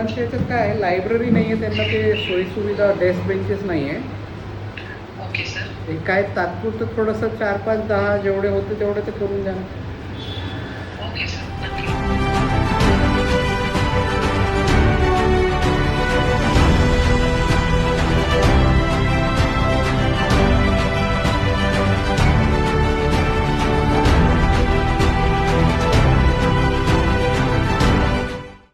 मुलांच्या याच्यात काय आहे, लायब्ररी नाही आहे, त्यांना ते सोयीसुविधा डेस्क बेंचेस नाही आहे. Okay sir. ते काय तात्पुरतं थोडंसं 4, 5, 10 जेवढे होते तेवढे ते करून द्या ना.